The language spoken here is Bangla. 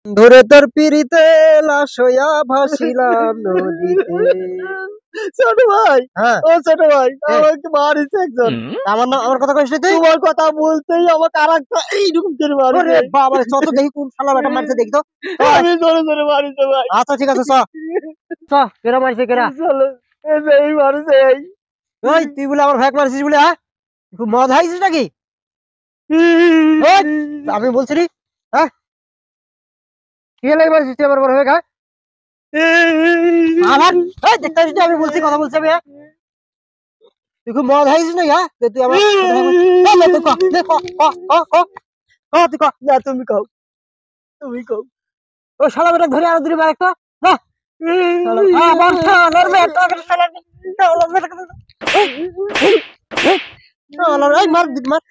ধরে তোর পিড়িতে লাশ হইয়া ভাসিলাম নদীতে। ছোট ভাই, হ্যাঁ ও ছোট ভাই, আমাকে মারিছে একজন। আমার কথা কইস তুই? তোমার কথা বলতেই আমার আরেকটা এইরকম করে ওরে মারিছে। বাবা রে, চল তো দেখি কোন শালা বেটা মারছে দেখি তো। আমি জোরে জোরে মারিছে ভাই। আচ্ছা ঠিক আছে, চ কেরা মারছে কেরা? চলো, এই যে এই মারিছে এই। ওই তুই বলে আমার ভ্যাক মারছিস বলে, হ্যাঁ খুব মদ খাইছিস নাকি? ওই, আমি বলছি নি, হ্যাঁ কি লাগে মারছিস তুই আমার বড় হয়ে? হ্যাঁ আমার এই দেখতে পাচ্ছিস আমি বলছি, কথা বলছি আমি, হ্যাঁ তুই খুব মদ খাইছিস নাকি? হ্যাঁ যে তুই আমার তুই ক লে, ক ক ক ক ক তুই ক। না তুমি কও, তুমি কও। ও শালা বেটা ধরে আরো দূরে মার একটা, না শালা আমার শালার বেটা শালা শালার বেটা শালার এই মার মার।